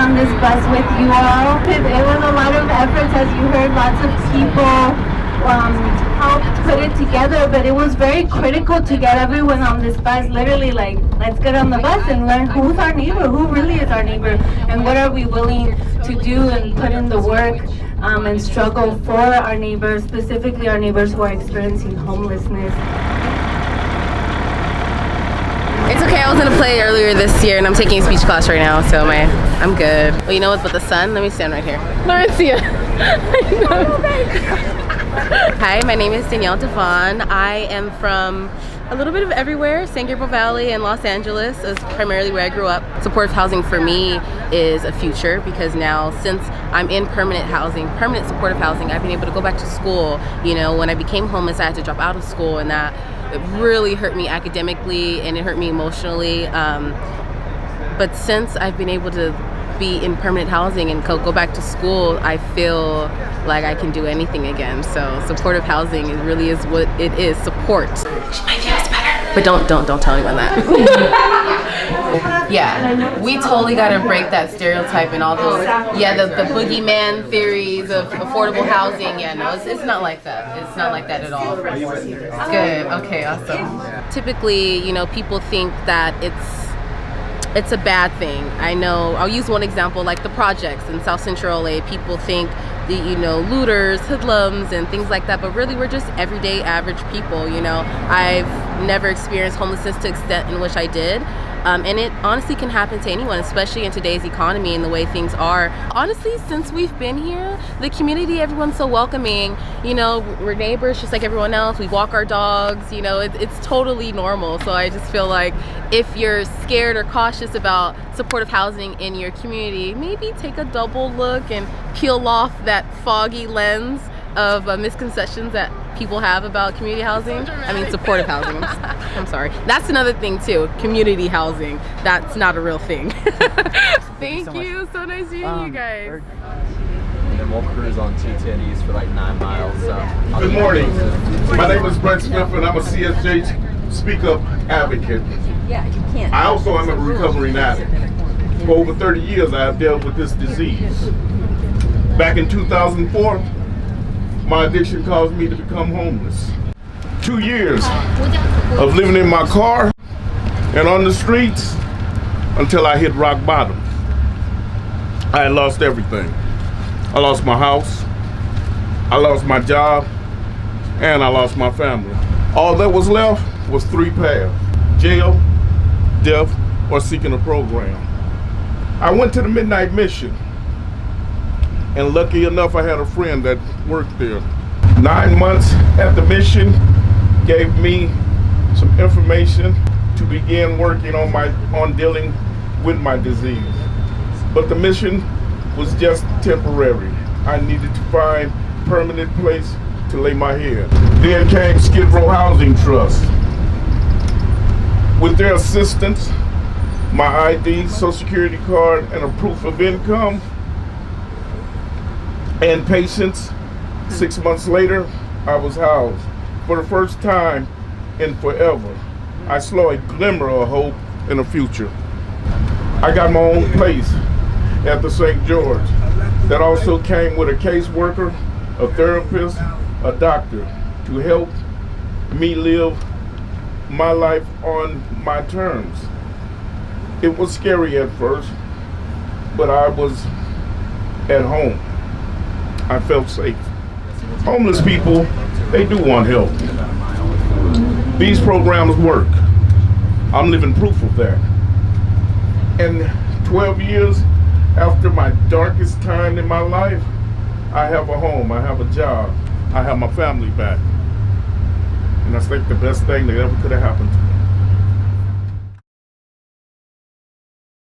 on this bus with you all. It was a lot of efforts, as you heard, lots of people helped put it together, but it was very critical to get everyone on this bus. Literally, like, let's get on the bus and learn who's our neighbor, who really is our neighbor, and what are we willing to do and put in the work and struggle for our neighbors, specifically our neighbors who are experiencing homelessness. It's okay, I was in a play earlier this year and I'm taking a speech class right now, so I'm good. Well, you know what, but the sun, let me stand right here. Laurencia. Hi, my name is Danielle Devon. I am from a little bit of everywhere. San Gabriel Valley and Los Angeles is primarily where I grew up. Supportive housing for me is a future because now, since I'm in permanent supportive housing, I've been able to go back to school. You know, when I became homeless, I had to drop out of school, and that it really hurt me academically and it hurt me emotionally. But since I've been able to be in permanent housing and go back to school, I feel like I can do anything again. So supportive housing really is what it is, support. My view is better. But don't tell anyone that. Yeah, we totally gotta break that stereotype and all those, the boogeyman theories of affordable housing. Yeah, no, it's not like that. It's not like that at all. It's good, okay, awesome. Typically, you know, people think that it's a bad thing. I know, I'll use one example, like the projects in South Central LA. People think the, you know, looters, hoodlums and things like that, but really we're just everyday average people, you know. I've never experienced homelessness to the extent in which I did. And it honestly can happen to anyone, especially in today's economy and the way things are. Honestly, since we've been here, the community, everyone's so welcoming. You know, we're neighbors just like everyone else. We walk our dogs, you know, it's totally normal. So I just feel like if you're scared or cautious about supportive housing in your community, maybe take a double look and peel off that foggy lens of misconceptions that people have about community housing. I mean, supportive housing. I'm sorry. That's another thing too. Community housing. That's not a real thing. Thank you. So nice meeting you guys. And we'll cruise on 210 East for like 9 miles. Good morning. My name is Brent Smith and I'm a CSJ Speak Up advocate. Yeah, you can't. I also am a recovering addict. For over 30 years I have dealt with this disease. Back in 2004, my addiction caused me to become homeless. 2 years of living in my car and on the streets until I hit rock bottom. I had lost everything. I lost my house, I lost my job, and I lost my family. All that was left was 3 paths: jail, death, or seeking a program. I went to the Midnight Mission, and lucky enough I had a friend that worked there. 9 months at the mission gave me some information to begin working on dealing with my disease. But the mission was just temporary. I needed to find a permanent place to lay my head. Then came Skid Row Housing Trust. With their assistance, my ID, social security card, and a proof of income, and patience, 6 months later, I was housed. For the first time in forever, I saw a glimmer of hope in the future. I got my own place at the St. George that also came with a caseworker, a therapist, a doctor to help me live my life on my terms. It was scary at first, but I was at home. I felt safe. Homeless people, they do want help. These programs work. I'm living proof of that. And 12 years after my darkest time in my life, I have a home, I have a job, I have my family back. And that's like the best thing that ever could have happened to me.